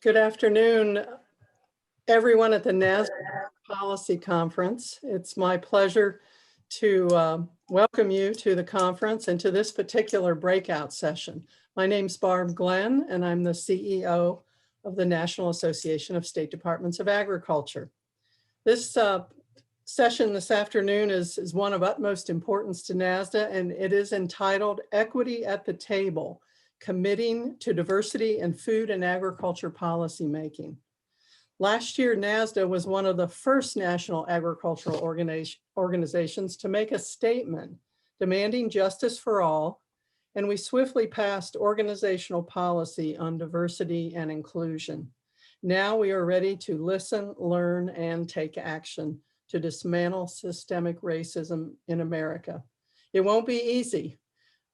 Good afternoon, everyone at the NASDA Policy Conference. It's my pleasure to welcome you to the conference and to this particular breakout session. My name's Barb Glenn, and I'm the CEO of the National Association of State Departments of Agriculture. This session this afternoon is one of utmost importance to NASDA, and it is entitled Equity at the Table, Committing to Diversity in Food and Agriculture Policy Making. Last year, NASDA was one of the first national agricultural organizations to make a statement demanding justice for all, and we swiftly passed organizational policy on diversity and inclusion. Now we are ready to listen, learn, and take action to dismantle systemic racism in America. It won't be easy,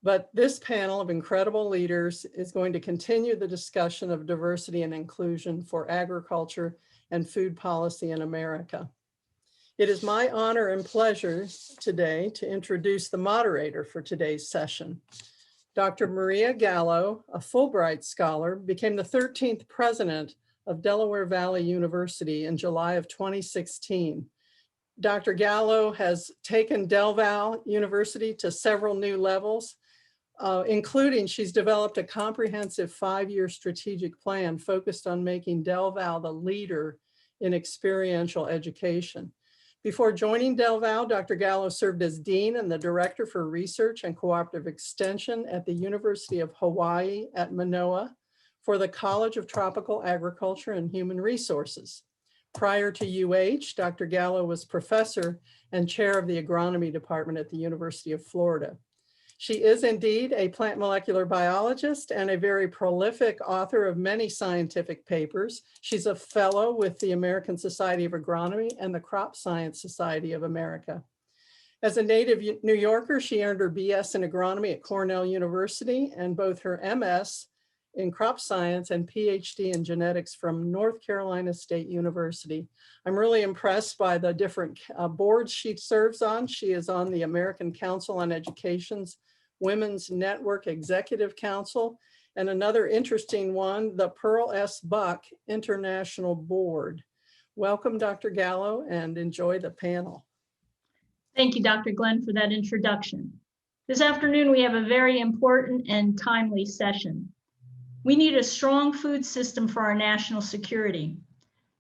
but this panel of incredible leaders is going to continue the discussion of diversity and inclusion for agriculture and food policy in America. It is my honor and pleasure today to introduce the moderator for today's session. Dr. Maria Gallo, a Fulbright scholar, became the 13th president of Delaware Valley University in July of 2016. Dr. Gallo has taken Del Val University to several new levels, including she's developed a comprehensive 5-year strategic plan focused on making Del Val the leader in experiential education. Before joining Del Val, Dr. Gallo served as Dean and the Director for Research and Cooperative Extension at the University of Hawaii at Manoa for the College of Tropical Agriculture and Human Resources. Prior to UH, Dr. Gallo was Professor and Chair of the Agronomy Department at the University of Florida. She is indeed a plant molecular biologist and a very prolific author of many scientific papers. She's a fellow with the American Society of Agronomy and the Crop Science Society of America. As a native New Yorker, she earned her BS in agronomy at Cornell University and both her MS in crop science and PhD in genetics from North Carolina State University. I'm really impressed by the different boards she serves on. She is on the American Council on Education's Women's Network Executive Council, and another interesting one, the Pearl S. Buck International Board. Welcome, Dr. Gallo, and enjoy the panel. Thank you, Dr. Glenn, for that introduction. This afternoon, we have a very important and timely session. We need a strong food system for our national security.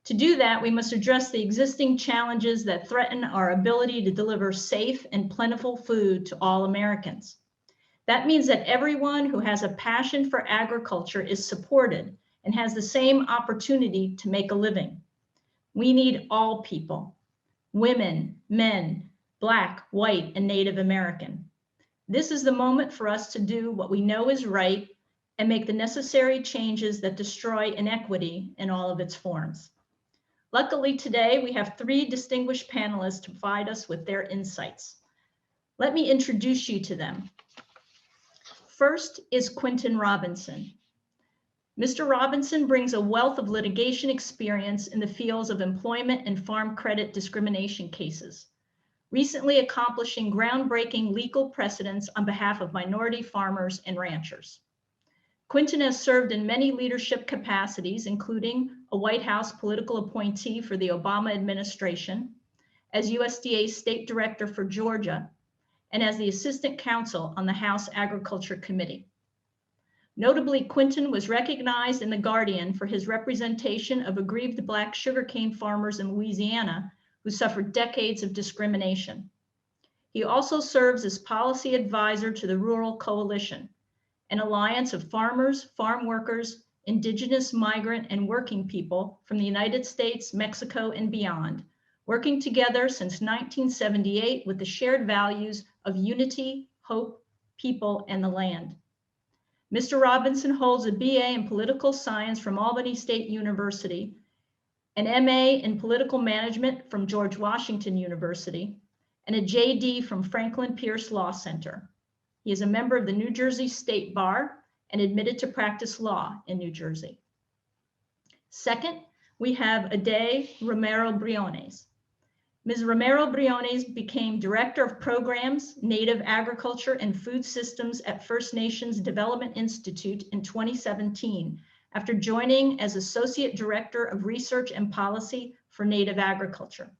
To do that, we must address the existing challenges that threaten our ability to deliver safe and plentiful food to all Americans. That means that everyone who has a passion for agriculture is supported and has the same opportunity to make a living. We need all people, women, men, Black, white, and Native American. This is the moment for us to do what we know is right and make the necessary changes that destroy inequity in all of its forms. Luckily today, we have 3 distinguished panelists to provide us with their insights. Let me introduce you to them. First is Quentin Robinson. Mr. Robinson brings a wealth of litigation experience in the fields of employment and farm credit discrimination cases, recently accomplishing groundbreaking legal precedents on behalf of minority farmers and ranchers. Quentin has served in many leadership capacities, including a White House political appointee for the Obama administration, as USDA State Director for Georgia, and as the Assistant Counsel on the House Agriculture Committee. Notably, Quentin was recognized in The Guardian for his representation of aggrieved Black sugarcane farmers in Louisiana who suffered decades of discrimination. He also serves as policy advisor to the Rural Coalition, an alliance of farmers, farm workers, indigenous, migrant, and working people from the United States, Mexico, and beyond, working together since 1978 with the shared values of unity, hope, people, and the land. Mr. Robinson holds a BA in political science from Albany State University, an MA in political management from George Washington University, and a JD from Franklin Pierce Law Center. He is a member of the New Jersey State Bar and admitted to practice law in New Jersey. Second, we have Ade Romero Briones. Ms. Romero Briones became Director of Programs, Native Agriculture and Food Systems at First Nations Development Institute in 2017 after joining as Associate Director of Research and Policy for Native Agriculture.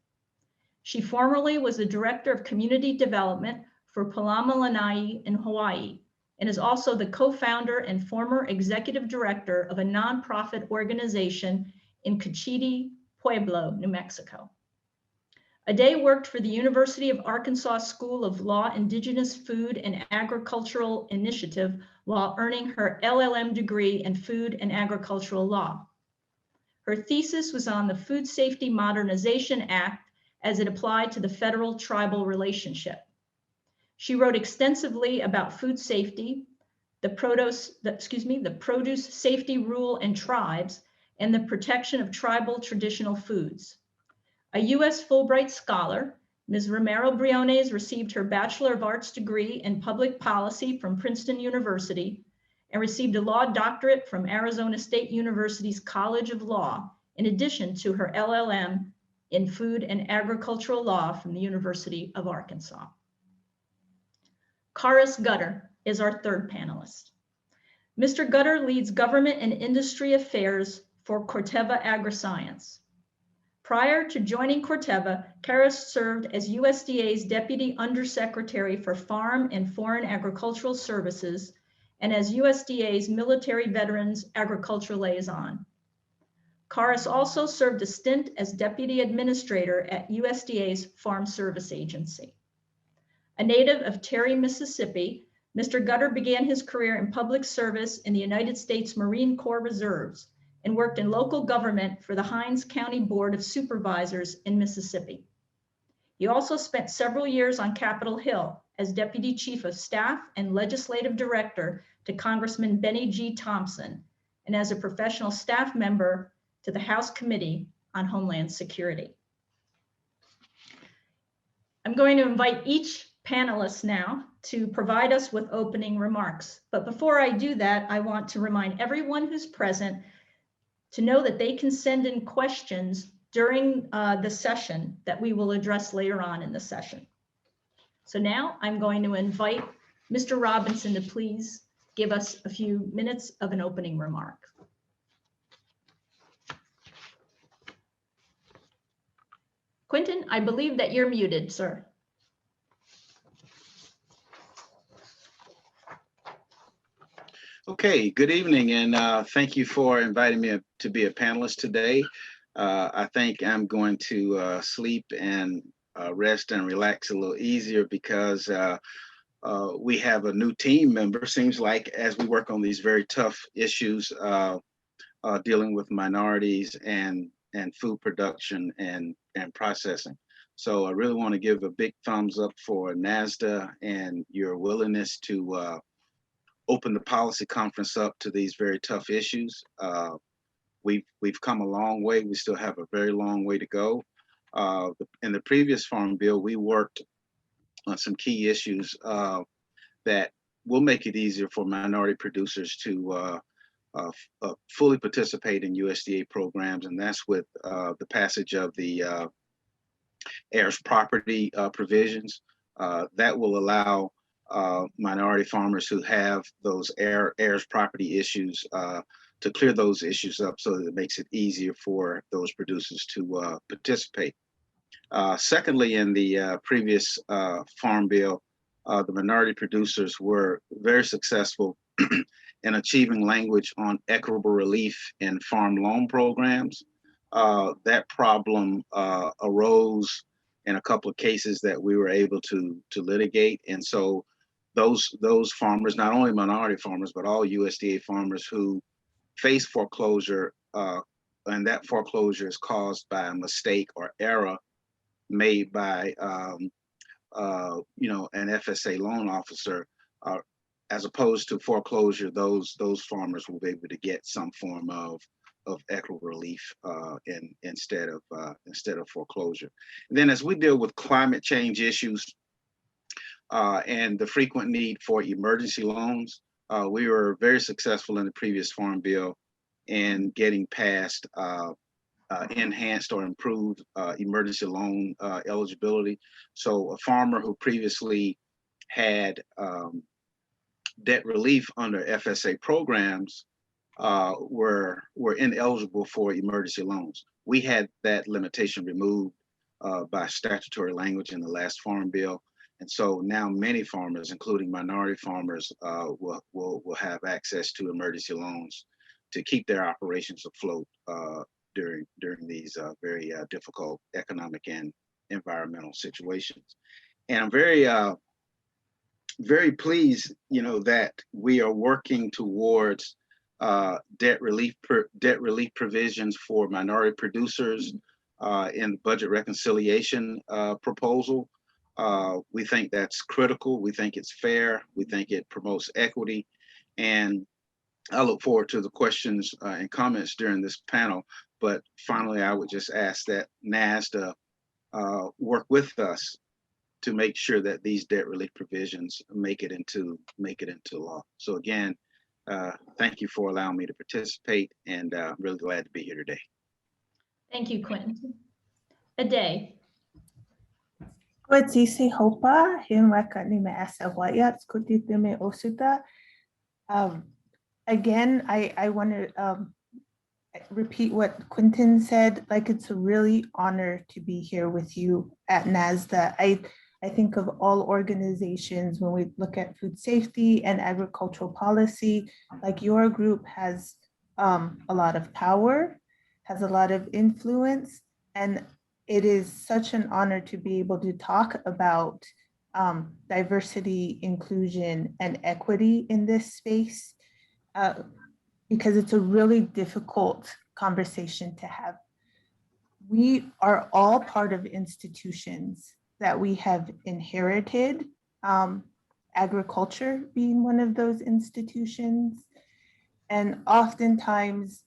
She formerly was the Director of Community Development for Palama in Hawaii, and is also the co-founder and former Executive Director of a nonprofit organization in Cochiti, Pueblo, New Mexico. Ade worked for the University of Arkansas School of Law Indigenous Food and Agricultural Initiative while earning her LLM degree in Food and Agricultural Law. Her thesis was on the Food Safety Modernization Act as it applied to the federal-tribal relationship. She wrote extensively about food safety, the Produce Safety Rule and Tribes, and the protection of tribal traditional foods. A U.S. Fulbright scholar, Ms. Romero Briones received her Bachelor of Arts degree in Public Policy from Princeton University and received a law doctorate from Arizona State University's College of Law, in addition to her LLM in Food and Agricultural Law from the University of Arkansas. Karis Gutter is our third panelist. Mr. Gutter leads government and industry affairs for Corteva Agriscience. Prior to joining Corteva, Karis served as USDA's Deputy Undersecretary for Farm and Foreign Agricultural Services and as USDA's Military Veterans Agriculture Liaison. Karis also served a stint as Deputy Administrator at USDA's Farm Service Agency. A native of Terry, Mississippi, Mr. Gutter began his career in public service in the United States Marine Corps Reserves and worked in local government for the Hinds County Board of Supervisors in Mississippi. He also spent several years on Capitol Hill as Deputy Chief of Staff and Legislative Director to Congressman Benny G. Thompson, and as a professional staff member to the House Committee on Homeland Security. I'm going to invite each panelist now to provide us with opening remarks. But before I do that, I want to remind everyone who's present to know that they can send in questions during the session that we will address later on in the session. So now I'm going to invite Mr. Robinson to please give us a few minutes of an opening remark. Quentin, I believe that you're muted, sir. Okay, good evening, and thank you for inviting me to be a panelist today. I think I'm going to sleep and rest and relax a little easier because we have a new team member, seems like, as we work on these very tough issues dealing with minorities and food production and processing. So I really want to give a big thumbs up for NASDA and your willingness to open the policy conference up to these very tough issues. We've come a long way. We still have a very long way to go. In the previous Farm Bill, we worked on some key issues that will make it easier for minority producers to fully participate in USDA programs, and that's with the passage of the heirs property provisions. That will allow minority farmers who have those heirs property issues to clear those issues up so that it makes it easier for those producers to participate. Secondly, in the previous Farm Bill, the minority producers were very successful in achieving language on equitable relief in farm loan programs. That problem arose in a couple of cases that we were able to litigate, and so those farmers, not only minority farmers, but all USDA farmers who face foreclosure, and that foreclosure is caused by a mistake or error made by an FSA loan officer, as opposed to foreclosure, those farmers will be able to get some form of equitable relief instead of foreclosure. And then as we deal with climate change issues, and the frequent need for emergency loans, we were very successful in the previous Farm Bill in getting past enhanced or improved emergency loan eligibility. So a farmer who previously had debt relief under FSA programs were ineligible for emergency loans. We had that limitation removed by statutory language in the last farm bill. And so now many farmers, including minority farmers, will have access to emergency loans to keep their operations afloat during these very difficult economic and environmental situations. And I'm very pleased, that we are working towards debt relief provisions for minority producers in the budget reconciliation proposal. We think that's critical. We think it's fair. We think it promotes equity. And I look forward to the questions and comments during this panel. But finally, I would just ask that NASDA work with us to make sure that these debt relief provisions make it into law. So again, thank you for allowing me to participate, and I'm really glad to be here today. Thank you, Quentin. Aday. Koetisi hopa hinweka nimeasawaya skutitime osuta. Again, I want to repeat what Quentin said. Like, it's a really honor to be here with you at NASDA. I think of all organizations when we look at food safety and agricultural policy, like your group has a lot of power, has a lot of influence, and it is such an honor to be able to talk about diversity, inclusion, and equity in this space, because it's a really difficult conversation to have. We are all part of institutions that we have inherited, agriculture being one of those institutions. And oftentimes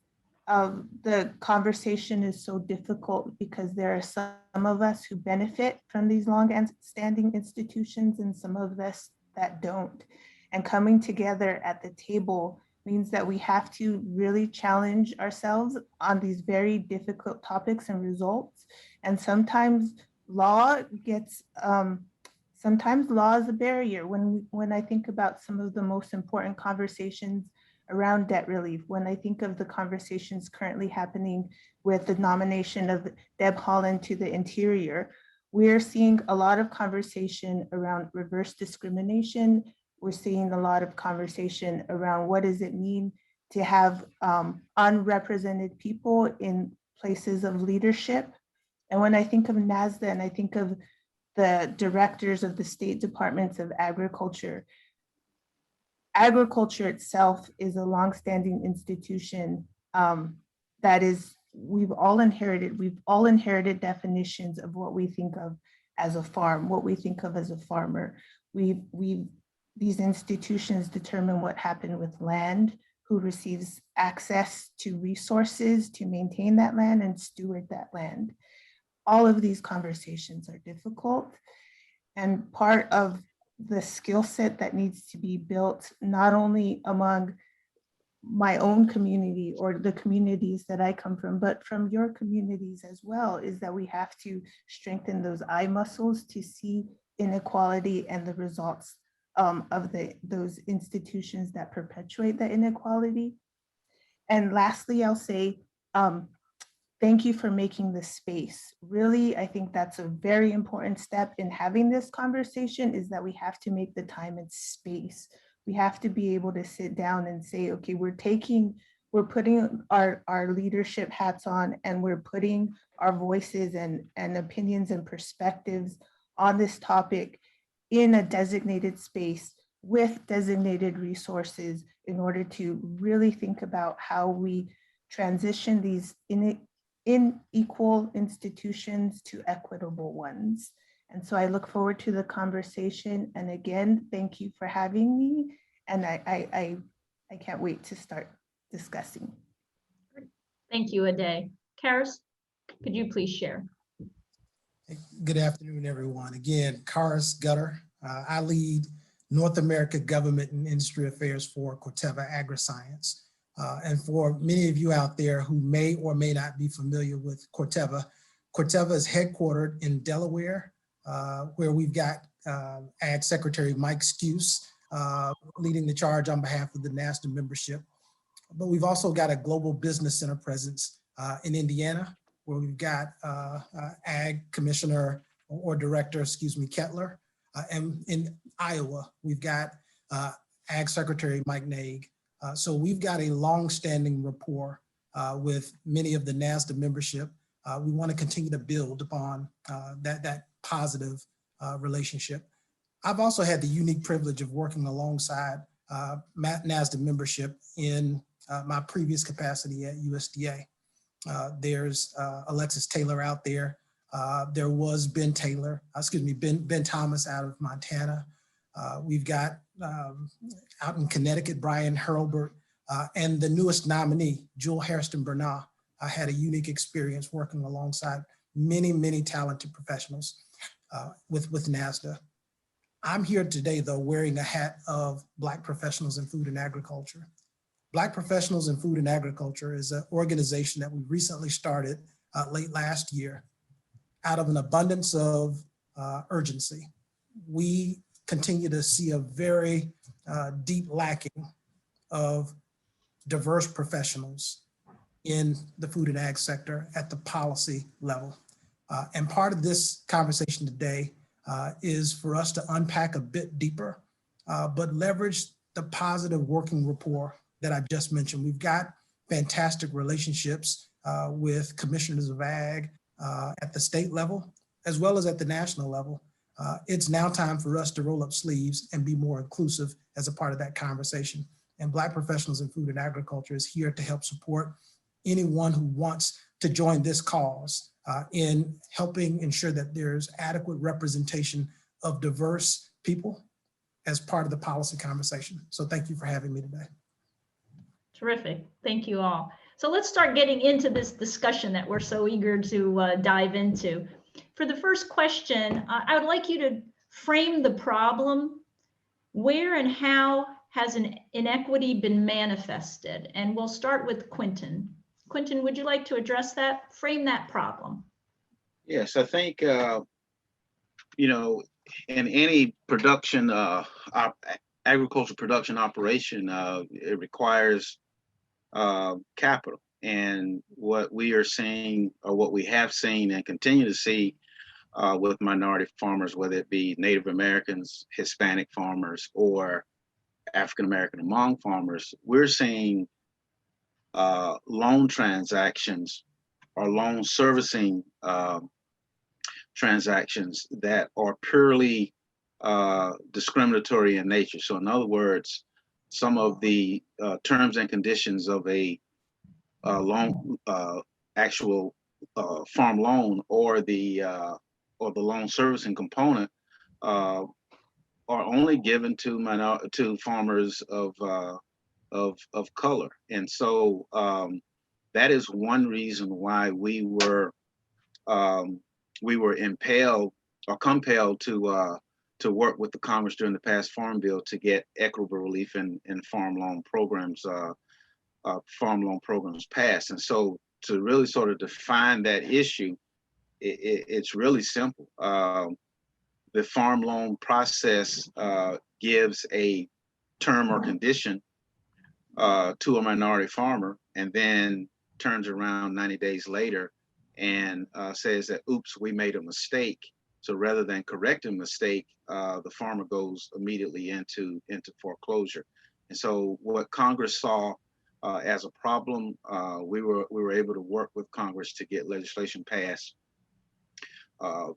the conversation is so difficult because there are some of us who benefit from these long-standing institutions and some of us that don't. And coming together at the table means that we have to really challenge ourselves on these very difficult topics and results. And sometimes law gets, sometimes law is a barrier. When I think about some of the most important conversations around debt relief, when I think of the conversations currently happening with the nomination of Deb Haaland to the Interior, we're seeing a lot of conversation around reverse discrimination. We're seeing a lot of conversation around what does it mean to have unrepresented people in places of leadership. And when I think of NASDA and I think of the directors of the state departments of agriculture, agriculture itself is a longstanding institution that is, we've all inherited definitions of what we think of as a farm, what we think of as a farmer. These institutions determine what happened with land, who receives access to resources to maintain that land and steward that land. All of these conversations are difficult, and part of the skill set that needs to be built, not only among my own community or the communities that I come from, but from your communities as well, is that we have to strengthen those eye muscles to see inequality and the results of those institutions that perpetuate the inequality. And lastly, I'll say, thank you for making this space. Really, I think that's a very important step in having this conversation, is that we have to make the time and space. We have to be able to sit down and say, okay, we're putting our leadership hats on, and we're putting our voices and opinions and perspectives on this topic in a designated space with designated resources in order to really think about how we transition these unequal institutions to equitable ones. And so I look forward to the conversation. And again, thank you for having me. And I can't wait to start discussing. Thank you, Aday. Karis, could you please share? Good afternoon, everyone. Again, Karis Gutter. I lead North America Government and Industry Affairs for Corteva AgriScience. And for many of you out there who may or may not be familiar with Corteva, Corteva is headquartered in Delaware, where we've got Ag Secretary Mike Skuse leading the charge on behalf of the NASDA membership. But we've also got a global business center presence in Indiana, where we've got Ag Commissioner or Director, excuse me, Kettler. And in Iowa, we've got Ag Secretary Mike Naig. So we've got a long-standing rapport with many of the NASDA membership. We want to continue to build upon that positive relationship. I've also had the unique privilege of working alongside NASDA membership in my previous capacity at USDA. There's Alexis Taylor out there. There was Ben Thomas out of Montana. We've got out in Connecticut, Brian Hurlbert, and the newest nominee, Jewel Hairston Bernard. I had a unique experience working alongside many, many talented professionals with NASDA. I'm here today, though, wearing a hat of Black Professionals in Food and Agriculture. Black Professionals in Food and Agriculture is an organization that we recently started late last year out of an abundance of urgency. We continue to see a very deep lacking of diverse professionals in the food and ag sector at the policy level. And part of this conversation today is for us to unpack a bit deeper, but leverage the positive working rapport that I just mentioned. We've got fantastic relationships with commissioners of ag at the state level, as well as at the national level. It's now time for us to roll up sleeves and be more inclusive as a part of that conversation. And Black Professionals in Food and Agriculture is here to help support anyone who wants to join this cause in helping ensure that there's adequate representation of diverse people as part of the policy conversation. So thank you for having me today. Terrific. Thank you all. So let's start getting into this discussion that we're so eager to dive into. For the first question, I would like you to frame the problem. Where and how has an inequity been manifested? And we'll start with Quentin. Quentin, would you like to address that? Frame that problem. Yes, I think, you know, in any production, agricultural production operation, it requires capital. And what we are seeing, or what we have seen and continue to see with minority farmers, whether it be Native Americans, Hispanic farmers, or African American and Hmong farmers, we're seeing loan transactions or loan servicing transactions that are purely discriminatory in nature. So in other words, some of the terms and conditions of a loan, actual farm loan, or the loan servicing component are only given to farmers of color. And so that is one reason why we were impelled or compelled to work with the Congress during the past Farm Bill to get equitable relief in farm loan programs passed. And so to really sort of define that issue, it's really simple. The farm loan process gives a term or condition to a minority farmer, and then turns around 90 days later and says that, oops, we made a mistake. So rather than correct a mistake, the farmer goes immediately into foreclosure. And so what Congress saw as a problem, we were able to work with Congress to get legislation passed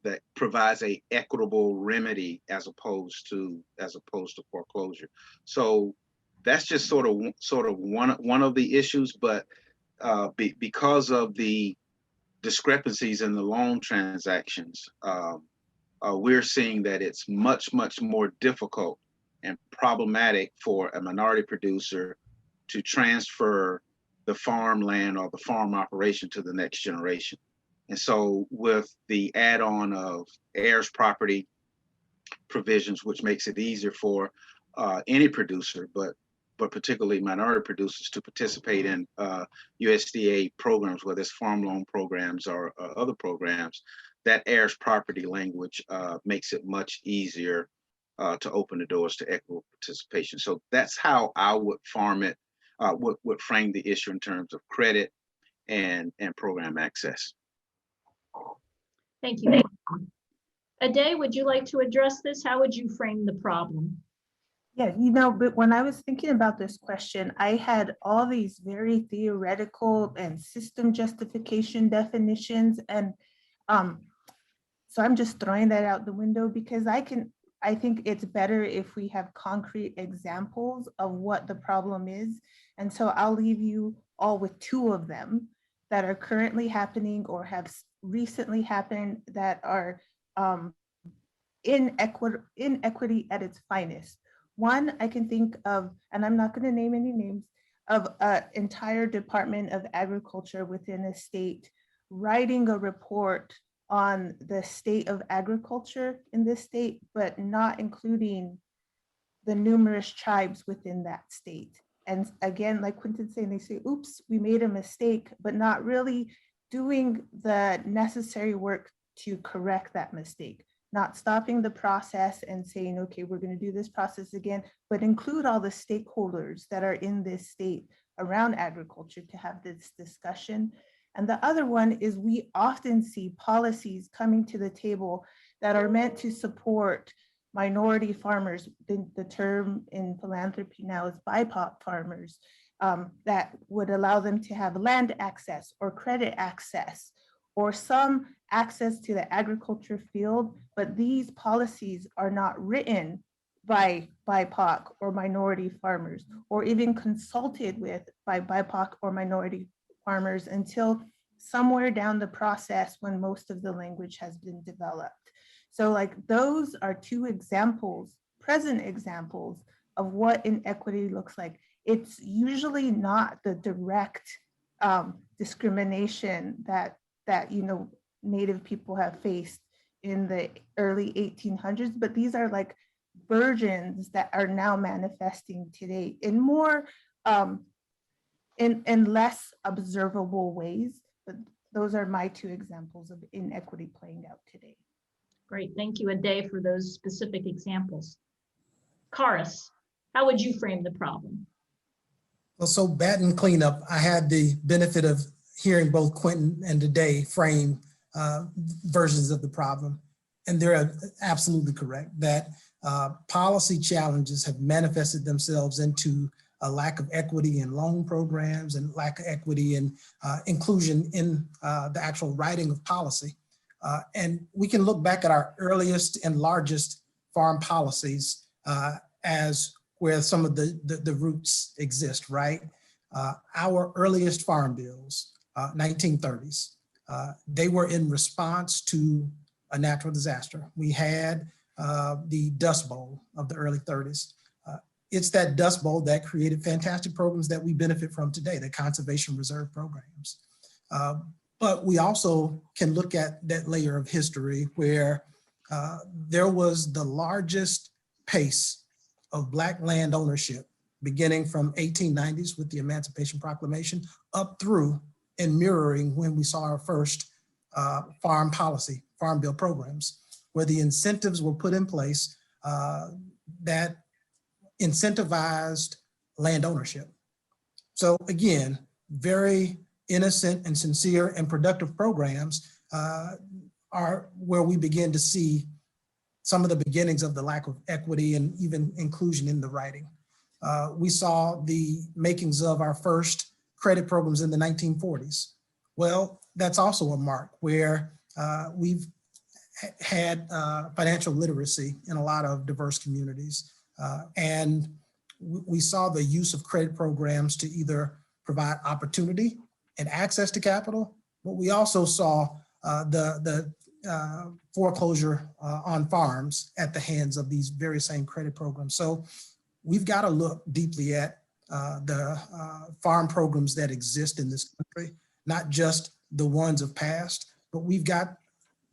that provides a equitable remedy as opposed to foreclosure. So that's just sort of one of the issues, but because of the discrepancies in the loan transactions, we're seeing that it's much more difficult and problematic for a minority producer to transfer the farmland or the farm operation to the next generation. And so with the add-on of heirs property provisions, which makes it easier for any producer, but particularly minority producers, to participate in USDA programs, whether it's farm loan programs or other programs, that heirs property language makes it much easier to open the doors to equitable participation. So that's how I would frame would frame the issue in terms of credit and program access. Thank you. Ade, would you like to address this? How would you frame the problem? Yeah, but when I was thinking about this question, I had all these very theoretical and system justification definitions. And so I'm just throwing that out the window because I think it's better if we have concrete examples of what the problem is. And so I'll leave you all with two of them that are currently happening or have recently happened that are inequity at its finest. One I can think of, and I'm not going to name any names, of an entire Department of Agriculture within a state writing a report on the state of agriculture in this state, but not including the numerous tribes within that state. And again, like Quentin's saying, they say, oops, we made a mistake, but not really doing the necessary work to correct that mistake. Not stopping the process and saying, okay, we're going to do this process again, but include all the stakeholders that are in this state around agriculture to have this discussion. And the other one is we often see policies coming to the table that are meant to support minority farmers. The term in philanthropy now is BIPOC farmers, that would allow them to have land access or credit access or some access to the agriculture field, but these policies are not written by BIPOC or minority farmers, or even consulted with by BIPOC or minority farmers until somewhere down the process when most of the language has been developed. So like those are two examples, present examples of what inequity looks like. It's usually not the direct discrimination that Native people have faced in the early 1800s, but these are like versions that are now manifesting today in more, in less observable ways. But those are my two examples of inequity playing out today. Great, thank you, Ade, for those specific examples. Karis, how would you frame the problem? Well, so baton cleanup, I had the benefit of hearing both Quentin and Ade frame versions of the problem. And they're absolutely correct that policy challenges have manifested themselves into a lack of equity in loan programs and lack of equity in inclusion in the actual writing of policy. And we can look back at our earliest and largest farm policies as where some of the roots exist, right? Our earliest farm bills, 1930s, they were in response to a natural disaster. We had the Dust Bowl of the early 30s. It's that Dust Bowl that created fantastic programs that we benefit from today, the conservation reserve programs. But we also can look at that layer of history where there was the largest pace of Black land ownership beginning from 1890s with the Emancipation Proclamation up through and mirroring when we saw our first farm bill programs, where the incentives were put in place that incentivized land ownership. So again, very innocent and sincere and productive programs are where we begin to see some of the beginnings of the lack of equity and even inclusion in the writing. We saw the makings of our first credit programs in the 1940s. Well, that's also a mark where we've had financial literacy in a lot of diverse communities. And we saw the use of credit programs to either provide opportunity and access to capital, but we also saw the foreclosure on farms at the hands of these very same credit programs. So we've got to look deeply at the farm programs that exist in this country, not just the ones of past, but we've got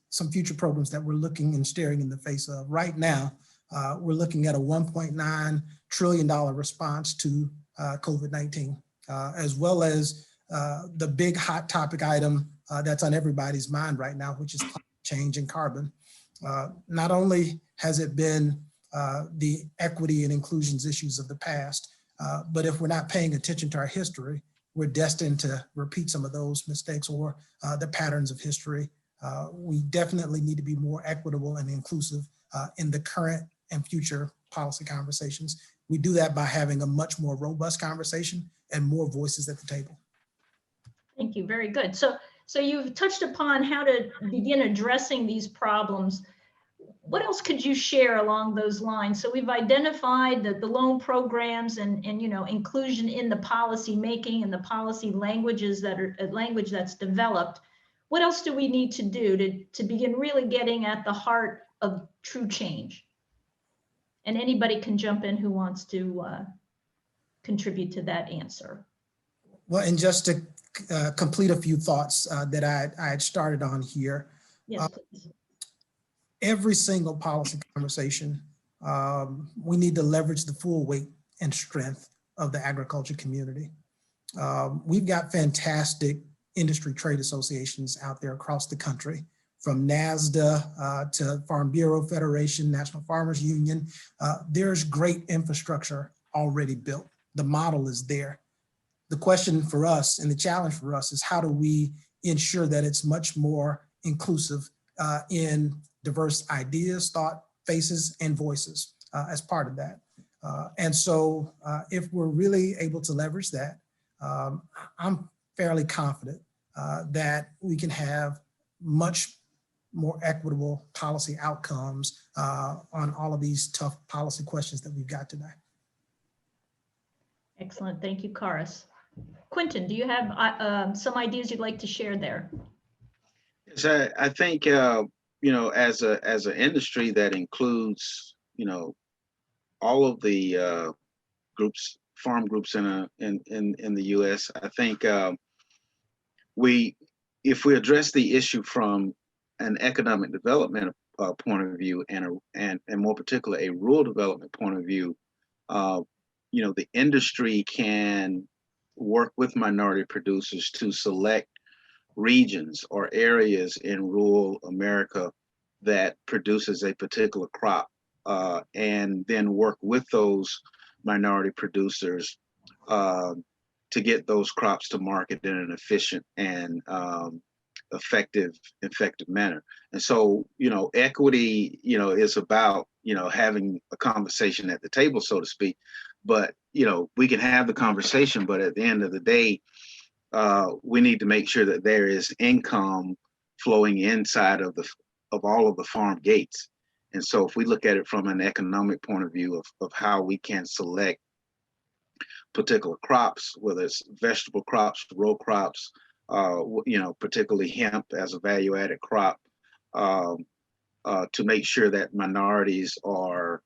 some future programs that we're looking and staring in the face of. Right now, we're looking at a $1.9 trillion response to COVID-19, as well as the big hot topic item that's on everybody's mind right now, which is climate change and carbon. Not only has it been the equity and inclusions issues of the past, But if we're not paying attention to our history, we're destined to repeat some of those mistakes or the patterns of history. We definitely need to be more equitable and inclusive in the current and future policy conversations. We do that by having a much more robust conversation and more voices at the table. Thank you. Very good. So you've touched upon how to begin addressing these problems. What else could you share along those lines? So we've identified the loan programs and inclusion in the policy making and the policy languages that are language that's developed. What else do we need to do to begin really getting at the heart of true change? And anybody can jump in who wants to contribute to that answer. Well, and just to complete a few thoughts that I had started on here. Yes, please. Every single policy conversation, we need to leverage the full weight and strength of the agriculture community. We've got fantastic industry trade associations out there across the country, from NASDA to Farm Bureau Federation, National Farmers Union. There's great infrastructure already built. The model is there. The question for us and the challenge for us is how do we ensure that it's much more inclusive in diverse ideas, thought, faces, and voices as part of that. And so if we're really able to leverage that, I'm fairly confident that we can have much more equitable policy outcomes on all of these tough policy questions that we've got today. Excellent. Thank you, Karis. Quentin, do you have some ideas you'd like to share there? Yes, I think as an industry that includes all of the farm groups in the U.S. I think if we address the issue from an economic development point of view and more particularly a rural development point of view, the industry can work with minority producers to select regions or areas in rural America that produces a particular crop, and then work with those minority producers to get those crops to market in an efficient and effective manner. And so, equity, is about, having a conversation at the table, so to speak. But, we can have the conversation, but at the end of the day, we need to make sure that there is income flowing inside of all of the farm gates. And so if we look at it from an economic point of view of how we can select particular crops, whether it's vegetable crops, row crops, particularly hemp as a value-added crop, to make sure that minorities are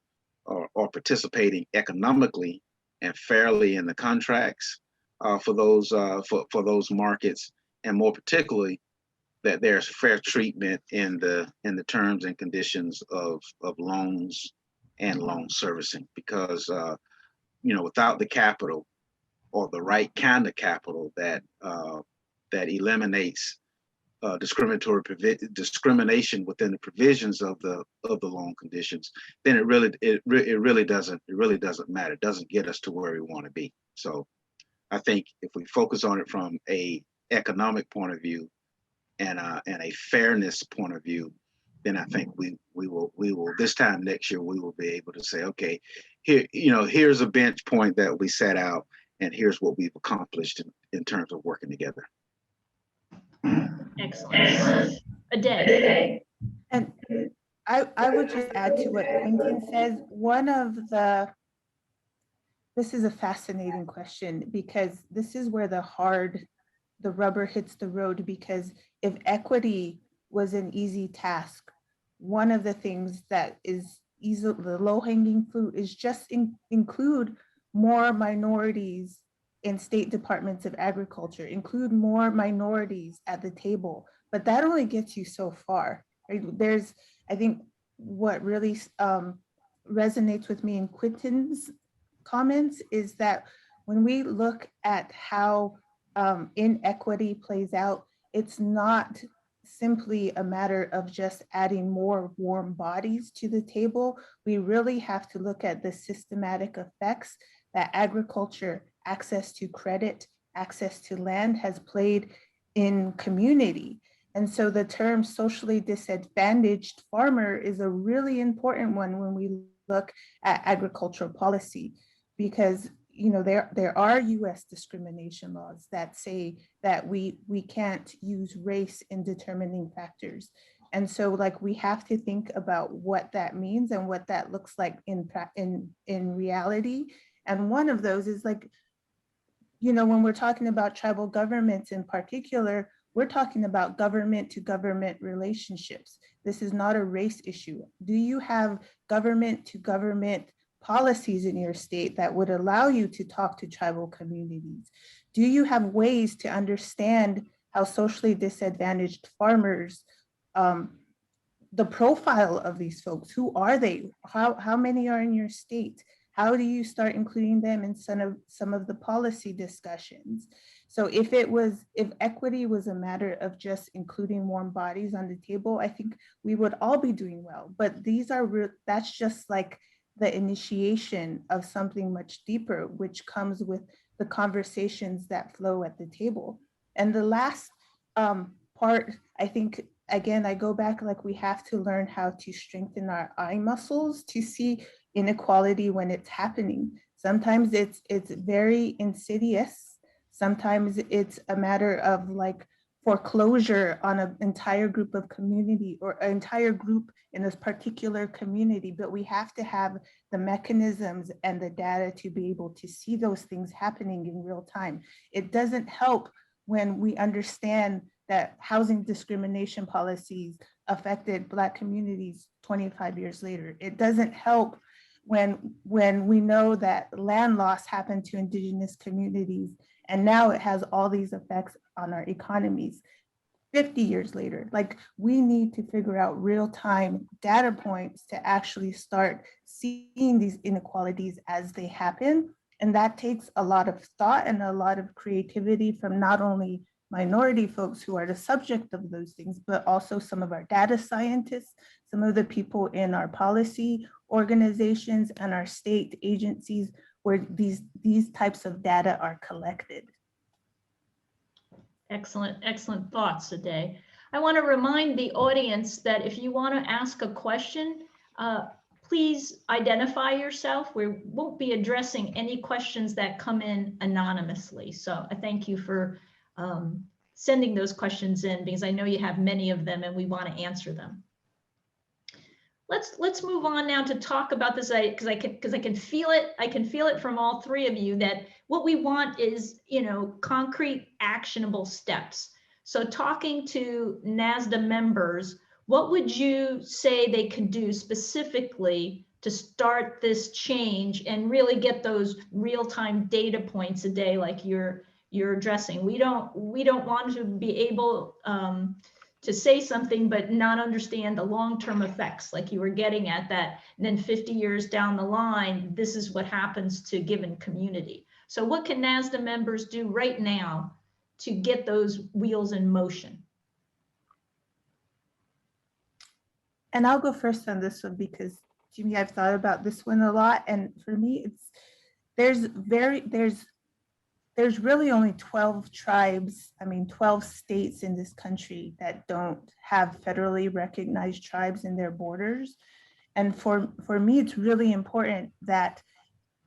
participating economically and fairly in the contracts for those markets, and more particularly that there's fair treatment in the terms and conditions of loans and loan servicing, because without the capital or the right kind of capital that eliminates discrimination within the provisions of the loan conditions, then it really doesn't matter. It doesn't get us to where we want to be. So I think if we focus on it from a economic point of view and a fairness point of view, then I think we will this time next year we will be able to say, okay, here's a bench point that we set out, and here's what we've accomplished in terms of working together. Excellent. A day. And I would just add to what Quentin says. This is a fascinating question, because this is where the rubber hits the road, because if equity was an easy task, one of the things that is easy, the low-hanging fruit, is just include more minorities in state departments of agriculture, include more minorities at the table. But that only gets you so far, right? I think what really resonates with me in Quentin's comments is that when we look at how inequity plays out, it's not simply a matter of just adding more warm bodies to the table. We really have to look at the systematic effects that agriculture, access to credit, access to land has played in community. And so the term socially disadvantaged farmer is a really important one when we look at agricultural policy, because there are US discrimination laws that say that we can't use race in determining factors. And so like we have to think about what that means and what that looks like in reality. And one of those is like, when we're talking about tribal governments in particular, we're talking about government to government relationships. This is not a race issue. Do you have government to government policies in your state that would allow you to talk to tribal communities? Do you have ways to understand how socially disadvantaged farmers, the profile of these folks, who are they? How many are in your state? How do you start including them in some of the policy discussions? So if equity was a matter of just including warm bodies on the table, I think we would all be doing well. But that's just like the initiation of something much deeper, which comes with the conversations that flow at the table. And the last part, I think, again, I go back, like we have to learn how to strengthen our eye muscles to see inequality when it's happening. Sometimes it's very insidious. Sometimes it's a matter of like foreclosure on an entire group of community or an entire group in this particular community, but we have to have the mechanisms and the data to be able to see those things happening in real time. It doesn't help when we understand that housing discrimination policies affected Black communities 25 years later. It doesn't help when we know that land loss happened to Indigenous communities, and now it has all these effects on our economies 50 years later. Like, we need to figure out real-time data points to actually start seeing these inequalities as they happen. And that takes a lot of thought and a lot of creativity from not only minority folks who are the subject of those things, but also some of our data scientists, some of the people in our policy organizations and our state agencies where these types of data are collected. Excellent thoughts today. I want to remind the audience that if you want to ask a question, please identify yourself. We won't be addressing any questions that come in anonymously. So I thank you for sending those questions in, because I know you have many of them and we want to answer them. Let's move on now to talk about this, because I can feel it. I can feel it from all three of you that what we want is, concrete, actionable steps. So talking to NASDA members, what would you say they could do specifically to start this change and really get those real-time data points a day, like you're addressing? We don't want to be able to say something but not understand the long-term effects, like you were getting at that. And then 50 years down the line, this is what happens to a given community. So what can NASDA members do right now to get those wheels in motion? And I'll go first on this one because, Jimmy, I've thought about this one a lot. And for me, there's really only 12 tribes, 12 states in this country that don't have federally recognized tribes in their borders. And for me, it's really important that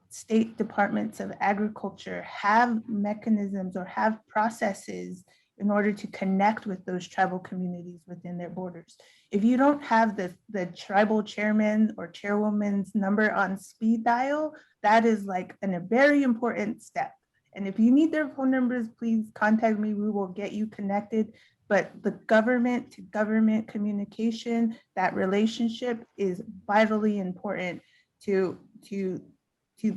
state departments of agriculture have mechanisms or have processes in order to connect with those tribal communities within their borders. If you don't have the tribal chairman or chairwoman's number on speed dial, that is like a very important step. And if you need their phone numbers, please contact me. We will get you connected. But the government to government communication, that relationship is vitally important to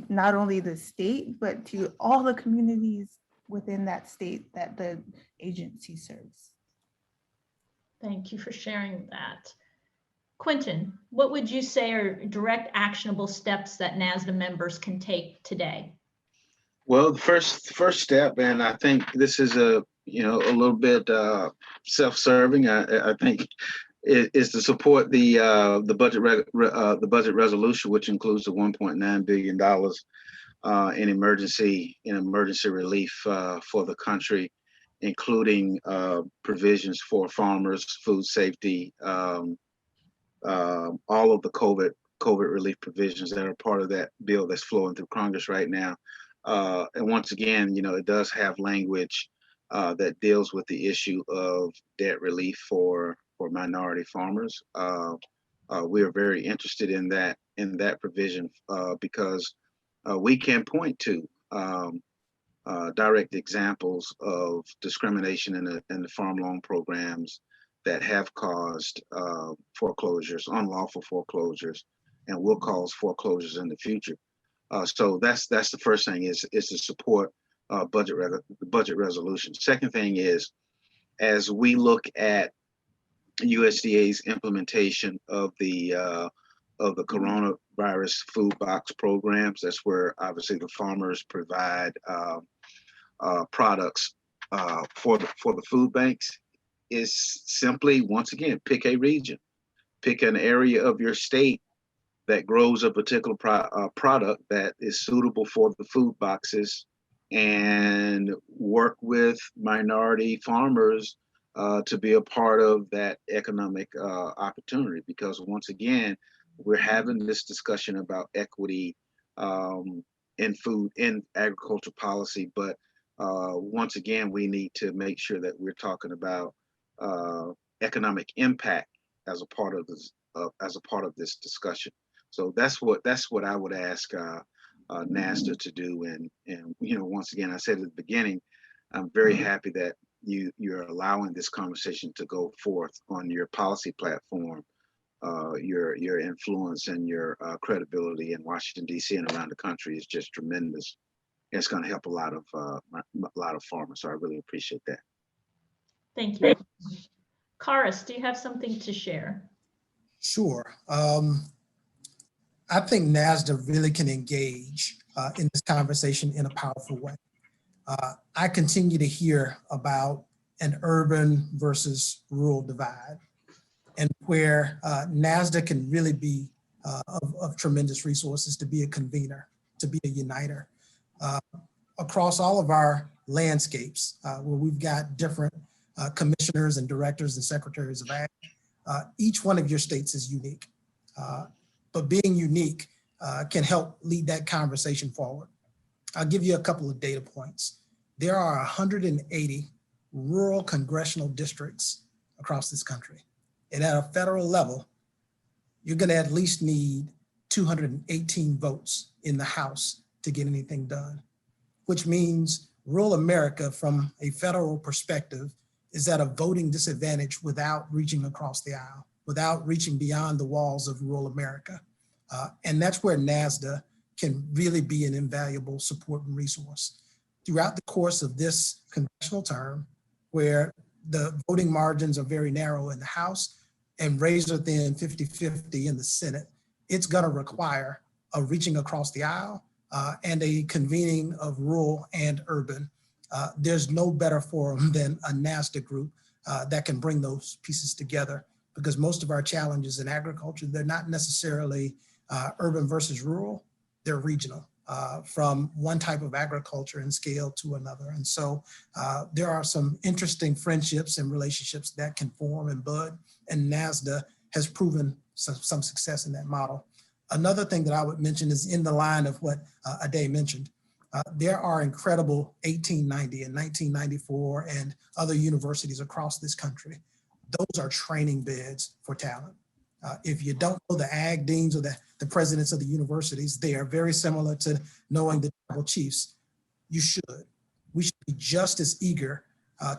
not only the state, but to all the communities within that state that the agency serves. Thank you for sharing that. Quentin, what would you say are direct actionable steps that NASDA members can take today? Well, the first step, and I think this is a little bit self-serving. I think is to support the budget resolution, which includes the $1.9 billion in emergency relief for the country, including provisions for farmers, food safety, all of the COVID relief provisions that are part of that bill that's flowing through Congress right now. And once again, it does have language that deals with the issue of debt relief for minority farmers. We are very interested in that provision because we can point to direct examples of discrimination in the farm loan programs that have caused foreclosures, unlawful foreclosures, and will cause foreclosures in the future. So that's the first thing is to support budget resolution. Second thing is, as we look at USDA's implementation of the coronavirus food box programs, that's where obviously the farmers provide products for the food banks, is simply, once again, pick a region, pick an area of your state that grows a particular product that is suitable for the food boxes, and work with minority farmers to be a part of that economic opportunity. Because once again, we're having this discussion about equity in food, in agriculture policy, but once again, we need to make sure that we're talking about economic impact as a part of this discussion. So that's what I would ask NASDA to do. And once again, I said at the beginning, I'm very happy that you're allowing this conversation to go forth on your policy platform. Your influence and your credibility in Washington, D.C. and around the country is just tremendous. It's going to help a lot of farmers. So I really appreciate that. Thank you. Karis, do you have something to share? Sure. I think NASDA really can engage in this conversation in a powerful way. I continue to hear about an urban versus rural divide, and where NASDA can really be of tremendous resources to be a convener, to be a uniter. Across all of our landscapes, where we've got different commissioners and directors and secretaries of ag, each one of your states is unique. But being unique can help lead that conversation forward. I'll give you a couple of data points. There are 180 rural congressional districts across this country. And at a federal level, you're going to at least need 218 votes in the House to get anything done, which means rural America, from a federal perspective, is at a voting disadvantage without reaching across the aisle, without reaching beyond the walls of rural America. And that's where NASDA can really be an invaluable support and resource. Throughout the course of this congressional term, where the voting margins are very narrow in the House and razor thin 50-50 in the Senate, it's going to require a reaching across the aisle and a convening of rural and urban. There's no better forum than a NASDA group that can bring those pieces together, because most of our challenges in agriculture, they're not necessarily urban versus rural, they're regional, from one type of agriculture and scale to another. And so there are some interesting friendships and relationships that can form and bud, and NASDA has proven some success in that model. Another thing that I would mention is in the line of what Ade mentioned. There are incredible 1890 and 1994 and other universities across this country. Those are training beds for talent. If you don't know the ag deans or the presidents of the universities, they are very similar to knowing the tribal chiefs. You should. We should be just as eager to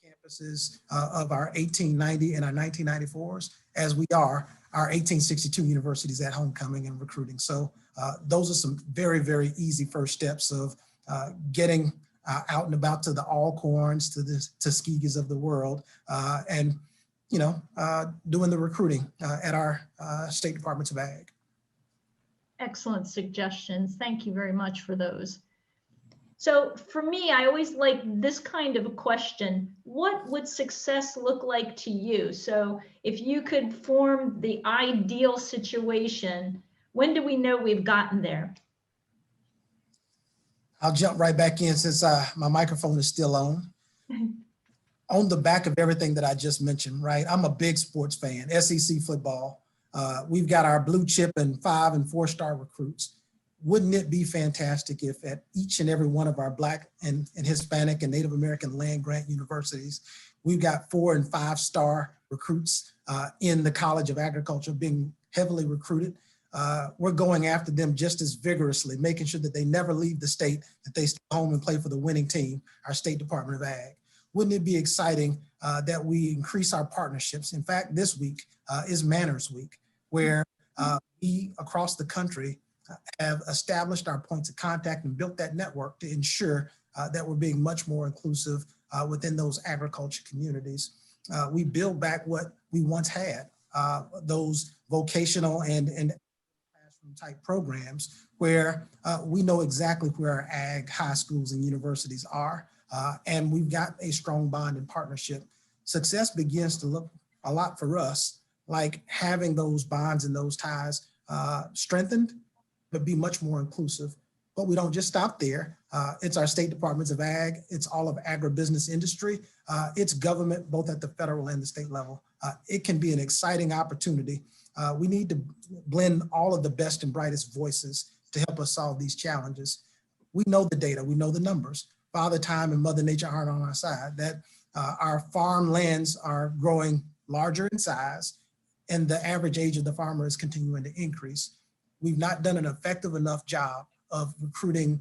campuses of our 1890 and our 1994s as we are our 1862 universities at homecoming and recruiting. So those are some very, very easy first steps of getting out and about to the Alcorns, to the Tuskegees of the world, and doing the recruiting at our state departments of ag. Excellent suggestions. Thank you very much for those. So for me, I always like this kind of a question. What would success look like to you? So if you could form the ideal situation, when do we know we've gotten there? I'll jump right back in since my microphone is still on. On the back of everything that I just mentioned, right? I'm a big sports fan, SEC football. We've got our blue chip and 5- and 4-star recruits. Wouldn't it be fantastic if at each and every one of our Black and Hispanic and Native American land grant universities, we've got 4- and 5-star recruits in the College of Agriculture being heavily recruited. We're going after them just as vigorously, making sure that they never leave the state, that they stay home and play for the winning team, our State Department of Ag. Wouldn't it be exciting that we increase our partnerships? In fact, this week is Manners Week, where we across the country have established our points of contact and built that network to ensure that we're being much more inclusive within those agriculture communities. We build back what we once had, those vocational and classroom type programs where we know exactly where our ag high schools and universities are. And we've got a strong bond and partnership. Success begins to look a lot for us like having those bonds and those ties strengthened, but be much more inclusive. But we don't just stop there. It's our state departments of ag. It's all of agribusiness industry. It's government, both at the federal and the state level. It can be an exciting opportunity. We need to blend all of the best and brightest voices to help us solve these challenges. We know the data, we know the numbers. Father Time and Mother Nature aren't on our side, that our farm lands are growing larger in size and the average age of the farmer is continuing to increase. We've not done an effective enough job of recruiting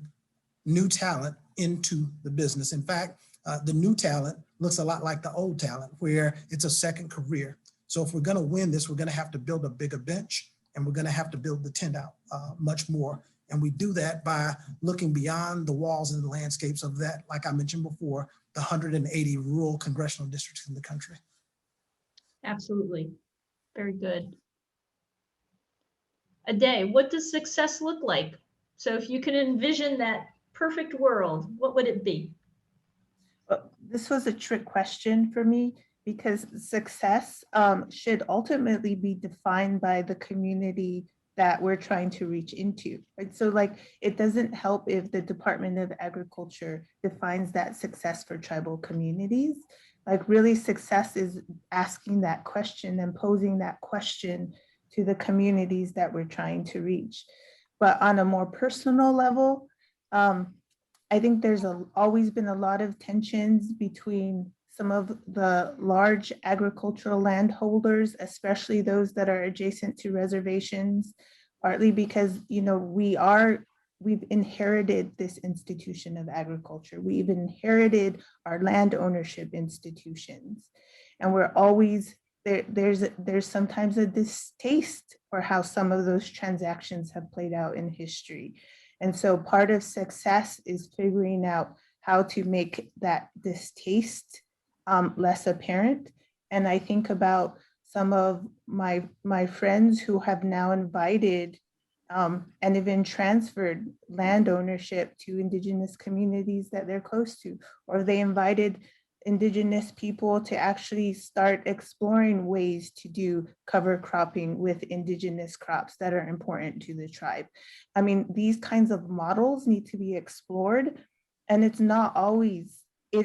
new talent into the business. In fact, the new talent looks a lot like the old talent, where it's a second career. So if we're gonna win this, we're gonna have to build a bigger bench and we're gonna have to build the tent out much more. And we do that by looking beyond the walls and the landscapes of that, like I mentioned before, the 180 rural congressional districts in the country. Absolutely. Very good. Aday, what does success look like? So if you can envision that perfect world, what would it be? This was a trick question for me because success should ultimately be defined by the community that we're trying to reach into. Right? So like, it doesn't help if the Department of Agriculture defines that success for tribal communities. Like really success is asking that question and posing that question to the communities that we're trying to reach. But on a more personal level, I think there's always been a lot of tensions between some of the large agricultural landholders, especially those that are adjacent to reservations, partly because, you know, we've inherited this institution of agriculture. We've inherited our land ownership institutions, and we're always there's sometimes a distaste for how some of those transactions have played out in history. And so part of success is figuring out how to make that distaste less apparent. And I think about some of my friends who have now invited and even transferred land ownership to Indigenous communities that they're close to, or they invited Indigenous people to actually start exploring ways to do cover cropping with Indigenous crops that are important to the tribe. I mean, these kinds of models need to be explored, and it's not always,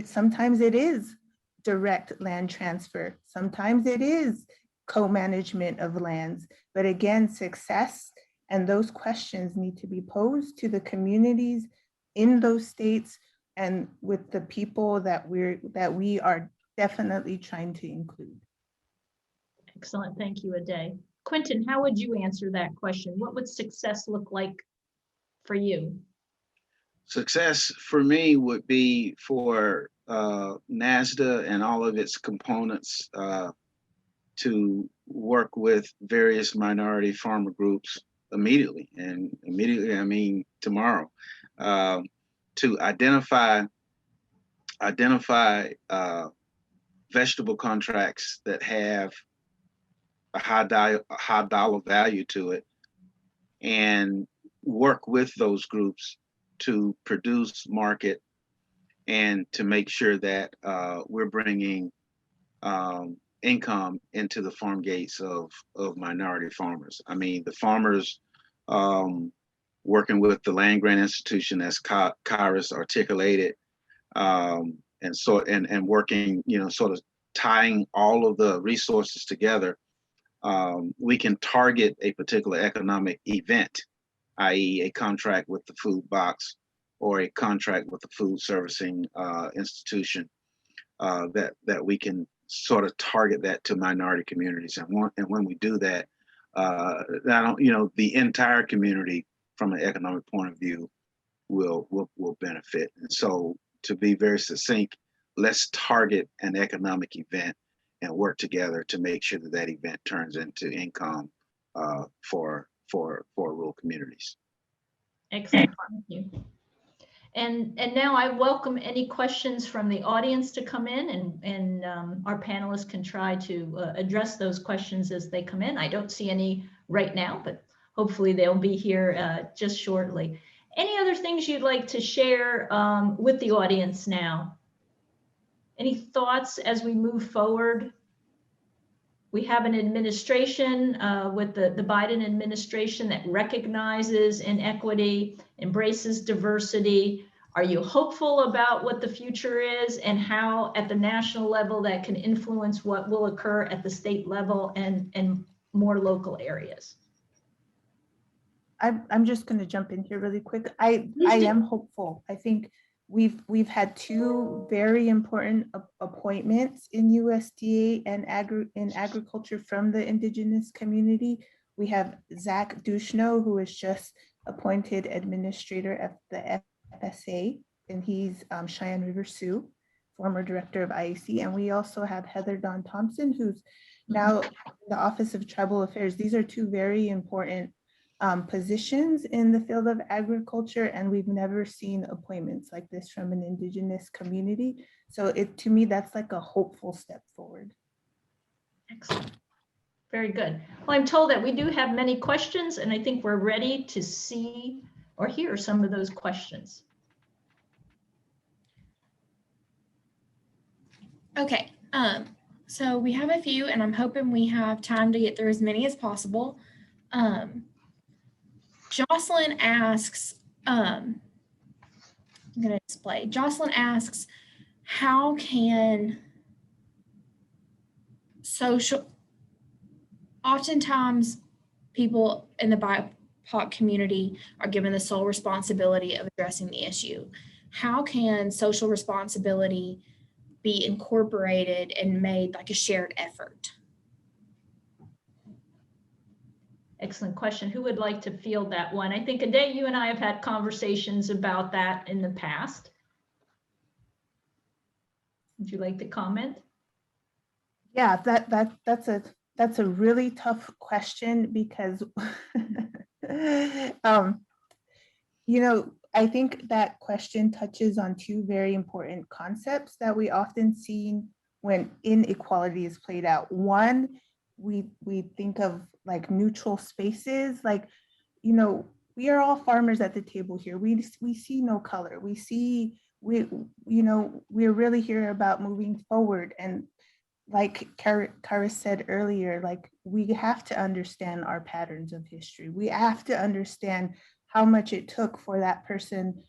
sometimes it is direct land transfer, sometimes it is co-management of lands, but again, success and those questions need to be posed to the communities in those states and with the people that we are definitely trying to include. Excellent, thank you, Aday. Quentin, how would you answer that question? What would success look like for you? Success for me would be for NASDA and all of its components to work with various minority farmer groups immediately, and immediately I mean tomorrow, to identify vegetable contracts that have a high dollar value to it, and work with those groups to produce, market, and to make sure that we're bringing income into the farm gates of minority farmers. I mean, the farmers working with the land grant institution as Kyrus articulated, and working, sort of tying all of the resources together, we can target a particular economic event, i.e. a contract with the food box or a contract with the food servicing institution, that we can sort of target that to minority communities. And when we do that, the entire community from an economic point of view will benefit. And so, to be very succinct, let's target an economic event and work together to make sure that that event turns into income for rural communities. Excellent, thank you. And now I welcome any questions from the audience to come in, and our panelists can try to address those questions as they come in. I don't see any right now, but hopefully they'll be here just shortly. Any other things you'd like to share with the audience now? Any thoughts as we move forward? We have an administration with the Biden administration that recognizes inequity, embraces diversity. Are you hopeful about what the future is and how at the national level that can influence what will occur at the state level and more local areas? I'm just going to jump in here really quick. I am hopeful. I think we've had two very important appointments in USDA and in agriculture from the indigenous community. We have Zach Dushno, who was just appointed administrator of the FSA, and he's Cheyenne River Sioux, former director of IAC. And we also have Heather Dawn Thompson, who's now in the Office of Tribal Affairs. These are two very important positions in the field of agriculture, and we've never seen appointments like this from an indigenous community. So to me, that's like a hopeful step forward. Excellent. Very good. Well, I'm told that we do have many questions, and I think we're ready to see or hear some of those questions. Okay, so we have a few, and I'm hoping we have time to get through as many as possible. Jocelyn asks, I'm going to display. Jocelyn asks, how can oftentimes people in the BIPOC community are given the sole responsibility of addressing the issue. How can social responsibility be incorporated and made like a shared effort? Excellent question. Who would like to field that one? I think, Ade, you and I have had conversations about that in the past. Would you like to comment? Yeah, that's a really tough question because, I think that question touches on two very important concepts that we often see when inequality is played out. One, we think of like neutral spaces, like, we are all farmers at the table here. We see no color. We're really here about moving forward. And like Kara said earlier, like we have to understand our patterns of history. We have to understand how much it took for that person,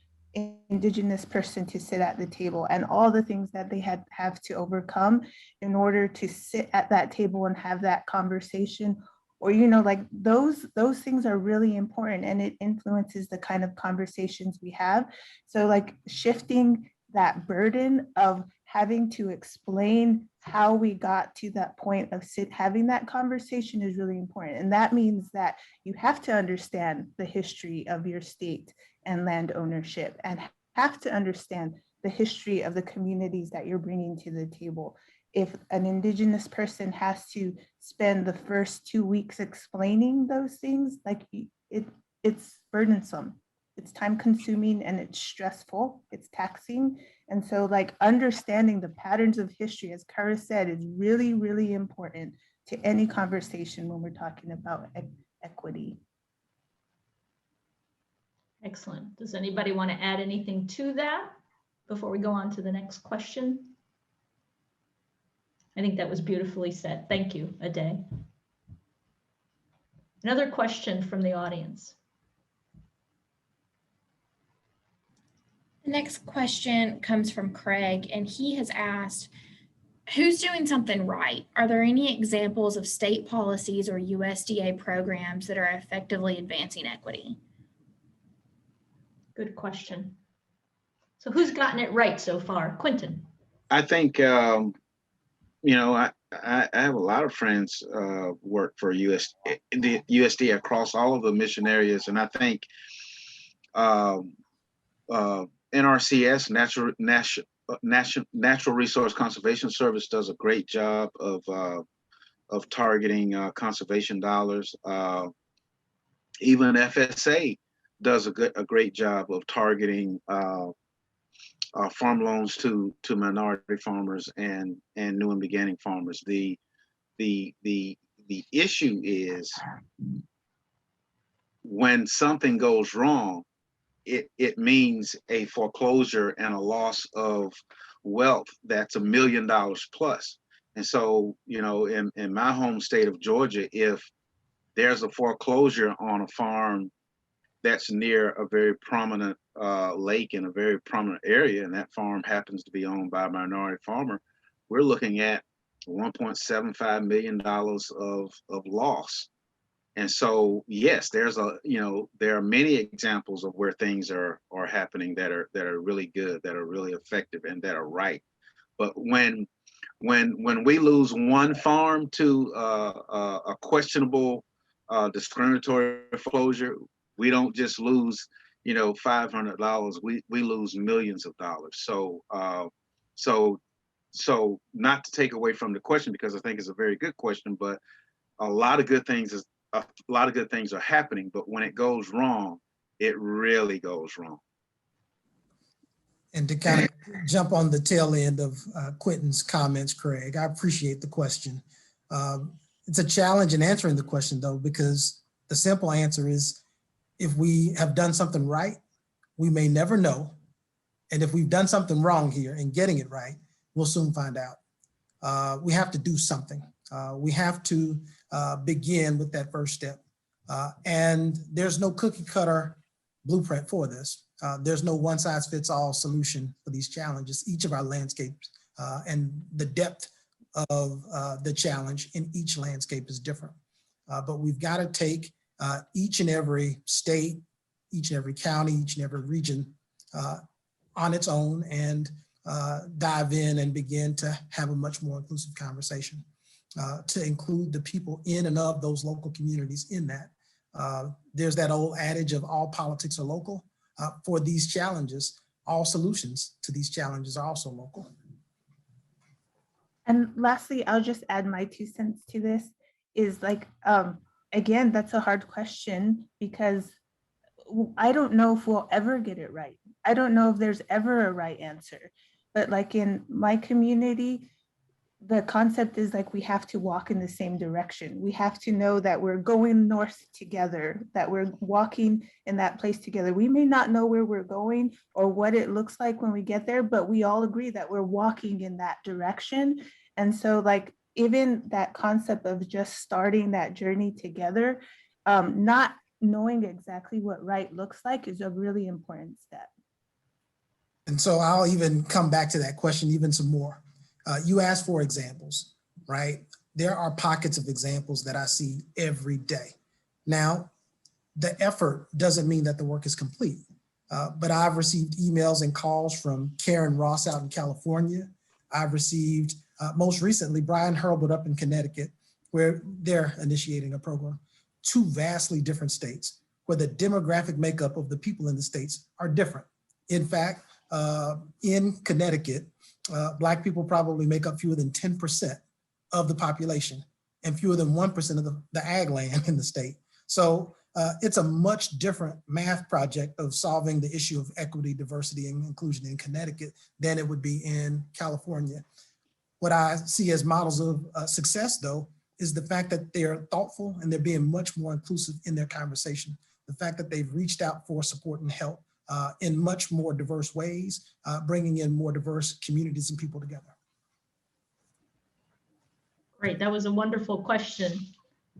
indigenous person, to sit at the table and all the things that they have to overcome in order to sit at that table and have that conversation. Or, like those things are really important, and it influences the kind of conversations we have. So like shifting that burden of having to explain how we got to that point of having that conversation is really important. And that means that you have to understand the history of your state and land ownership, and have to understand the history of the communities that you're bringing to the table. If an indigenous person has to spend the first 2 weeks explaining those things, like it's burdensome. It's time consuming and it's stressful, it's taxing. And so like understanding the patterns of history, as Kara said, is really, really important to any conversation when we're talking about equity. Excellent. Does anybody want to add anything to that before we go on to the next question? I think that was beautifully said. Thank you, Ade. Another question from the audience. The next question comes from Craig, and he has asked, who's doing something right? Are there any examples of state policies or USDA programs that are effectively advancing equity? Good question. So who's gotten it right so far? Quentin. I think, you know, I have a lot of friends work for the USDA across all of the mission areas, and I think NRCS, Natural Resource Conservation Service, does a great job of targeting conservation dollars. Even FSA does a great job of targeting farm loans to minority farmers and new and beginning farmers. The issue is when something goes wrong, it means a foreclosure and a loss of wealth that's $1 million plus. And so, you know, in my home state of Georgia, if there's a foreclosure on a farm that's near a very prominent lake in a very prominent area, and that farm happens to be owned by a minority farmer, we're looking at $1.75 million of loss. And so, yes, there's there are many examples of where things are happening that are really good, that are really effective, and that are right. But when we lose one farm to a questionable discriminatory foreclosure, we don't just lose, you know, $500. We lose millions of dollars. So so not to take away from the question, because I think it's a very good question, but a lot of good things are happening. But when it goes wrong, it really goes wrong. And to kind of jump on the tail end of Quentin's comments, Craig, I appreciate the question. It's a challenge in answering the question, though, because the simple answer is, if we have done something right, we may never know. And if we've done something wrong here and getting it right, we'll soon find out. We have to do something. We have to begin with that first step. And there's no cookie cutter blueprint for this. There's no one size fits all solution for these challenges. Each of our landscapes and the depth of the challenge in each landscape is different. But we've got to take each and every state, each and every county, each and every region on its own and dive in and begin to have a much more inclusive conversation to include the people in and of those local communities in that. There's that old adage of all politics are local. For these challenges, all solutions to these challenges are also local. And lastly, I'll just add my 2 cents to this is like, again, that's a hard question because I don't know if we'll ever get it right. I don't know if there's ever a right answer, but like in my community, the concept is like we have to walk in the same direction. We have to know that we're going north together, that we're walking in that place together. We may not know where we're going or what it looks like when we get there, but we all agree that we're walking in that direction. And so like even that concept of just starting that journey together, not knowing exactly what right looks like is a really important step. And so I'll even come back to that question even some more. You asked for examples, right? There are pockets of examples that I see every day. Now, the effort doesn't mean that the work is complete, but I've received emails and calls from Karen Ross out in California. I've received, most recently, Brian Hurlbut up in Connecticut, where they're initiating a program. 2 vastly different states where the demographic makeup of the people in the states are different. In fact, in Connecticut, Black people probably make up fewer than 10% of the population and fewer than 1% of the ag land in the state. So it's a much different math project of solving the issue of equity, diversity, and inclusion in Connecticut than it would be in California. What I see as models of success, though, is the fact that they're thoughtful and they're being much more inclusive in their conversation. The fact that they've reached out for support and help in much more diverse ways, bringing in more diverse communities and people together. Great, that was a wonderful question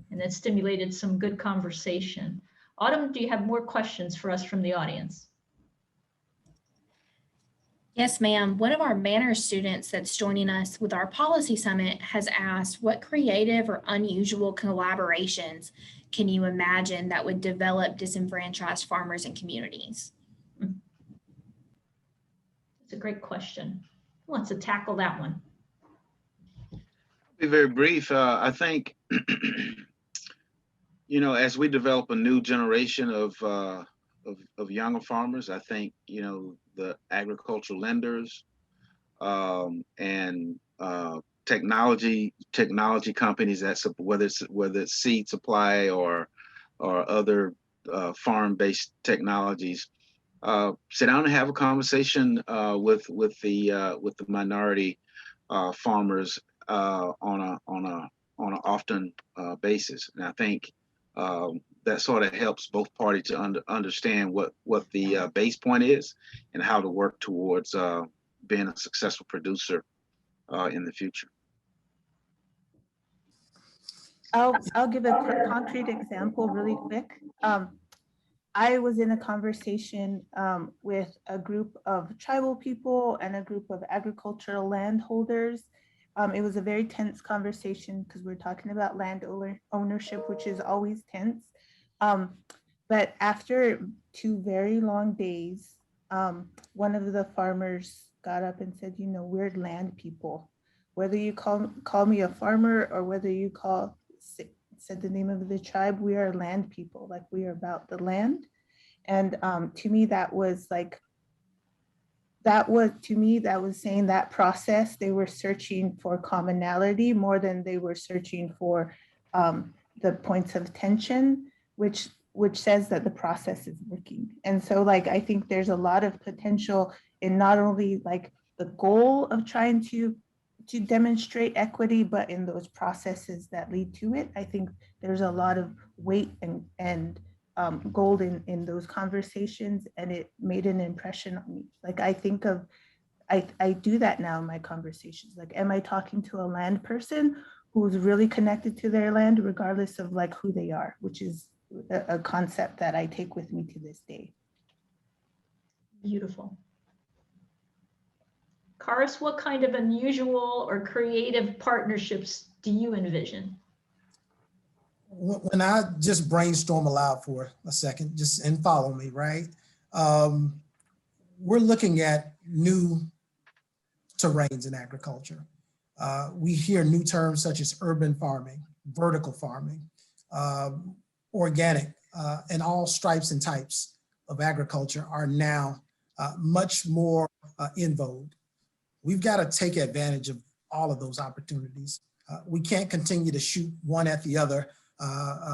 and it stimulated some good conversation. Autumn, do you have more questions for us from the audience? Yes, ma'am. One of our Manners students that's joining us with our policy summit has asked, what creative or unusual collaborations can you imagine that would develop disenfranchised farmers and communities? It's a great question. Who wants to tackle that one? Be very brief. I think, you know, as we develop a new generation of younger farmers, I think, you know, the agricultural lenders and technology companies, that's whether it's seed supply or other farm-based technologies, sit down and have a conversation with the minority farmers on an often basis. And I think that sort of helps both parties to understand what the base point is and how to work towards being a successful producer in the future. I'll give a concrete example really quick. I was in a conversation with a group of tribal people and a group of agricultural landholders. It was a very tense conversation because we're talking about land ownership, which is always tense. But after 2 very long days, one of the farmers got up and said, you know, we're land people. Whether you call me a farmer or whether you said the name of the tribe, we are land people, like we are about the land. And to me, that was saying that process, they were searching for commonality more than they were searching for the points of tension, which says that the process is working. And so like, I think there's a lot of potential in not only like the goal of trying to demonstrate equity, but in those processes that lead to it. I think there's a lot of weight and gold in those conversations, and it made an impression on me. Like I think of, I do that now in my conversations. Like, am I talking to a land person who's really connected to their land, regardless of like who they are, which is a concept that I take with me to this day. Beautiful. Karis, what kind of unusual or creative partnerships do you envision? When I just brainstorm aloud for a second, just and follow me, right? We're looking at new terrains in agriculture. We hear new terms such as urban farming, vertical farming, organic, and all stripes and types of agriculture are now much more in vogue. We've got to take advantage of all of those opportunities. We can't continue to shoot one at the other,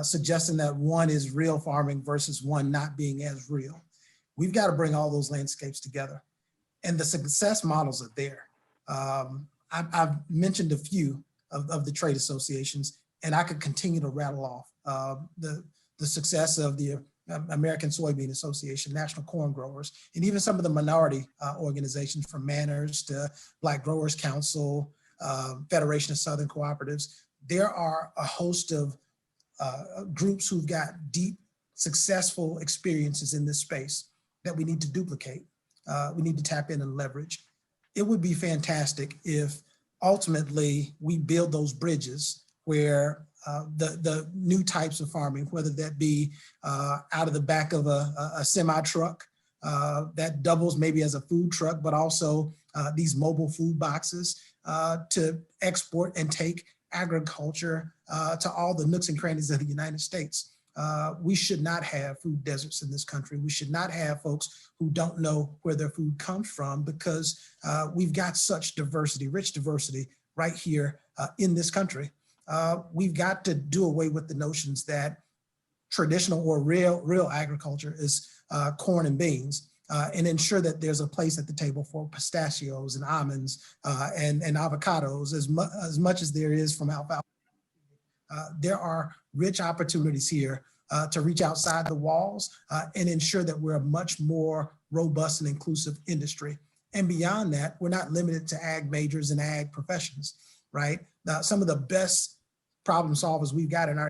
suggesting that one is real farming versus one not being as real. We've got to bring all those landscapes together. And the success models are there. I've mentioned a few of the trade associations, and I could continue to rattle off the success of the American Soybean Association, National Corn Growers, and even some of the minority organizations from Manners to Black Growers Council, Federation of Southern Cooperatives. There are a host of groups who've got deep, successful experiences in this space that we need to duplicate. We need to tap in and leverage. It would be fantastic if ultimately we build those bridges where the new types of farming, whether that be out of the back of a semi truck that doubles maybe as a food truck, but also these mobile food boxes to export and take agriculture to all the nooks and crannies of the United States. We should not have food deserts in this country. We should not have folks who don't know where their food comes from, because we've got such diversity, rich diversity right here in this country. We've got to do away with the notions that traditional or real agriculture is corn and beans, and ensure that there's a place at the table for pistachios and almonds and avocados as much as there is from alfalfa. There are rich opportunities here to reach outside the walls and ensure that we're a much more robust and inclusive industry. And beyond that, we're not limited to ag majors and ag professions, right? Now, some of the best problem solvers we've got in our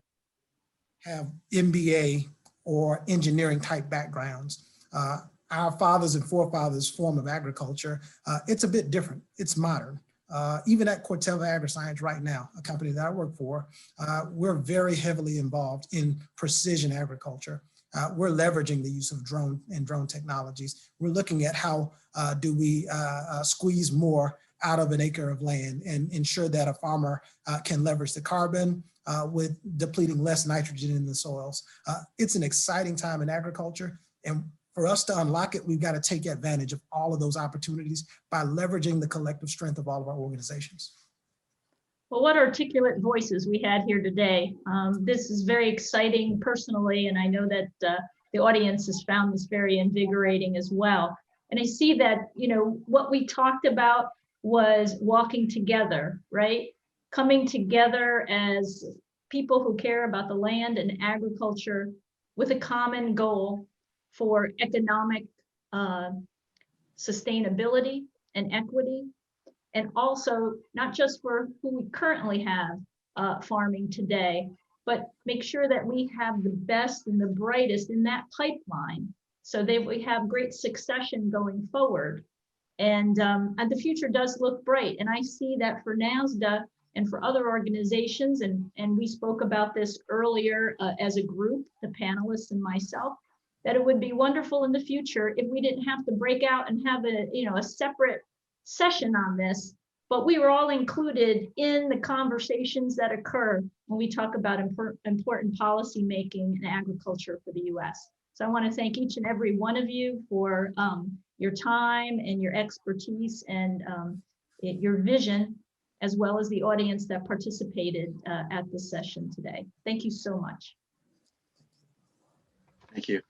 have MBA or engineering type backgrounds. our fathers and forefathers form of agriculture, it's a bit different. It's modern. Even at Corteva AgriScience right now, a company that I work for, we're very heavily involved in precision agriculture. We're leveraging the use of drone technologies. We're looking at how do we squeeze more out of an acre of land and ensure that a farmer can leverage the carbon with depleting less nitrogen in the soils. It's an exciting time in agriculture, and for us to unlock it, we've got to take advantage of all of those opportunities by leveraging the collective strength of all of our organizations. Well, what articulate voices we had here today. This is very exciting personally, and I know that the audience has found this very invigorating as well. And I see that, you know, what we talked about was walking together, right? Coming together as people who care about the land and agriculture with a common goal for economic sustainability and equity, and also not just for who we currently have farming today, but make sure that we have the best and the brightest in that pipeline so that we have great succession going forward. And the future does look bright. And I see that for NASDA and for other organizations, and we spoke about this earlier as a group, the panelists and myself, that it would be wonderful in the future if we didn't have to break out and have a separate session on this, but we were all included in the conversations that occur when we talk about important policy making in agriculture for the US. So I want to thank each and every one of you for your time and your expertise and your vision, as well as the audience that participated at this session today. Thank you so much. Thank you.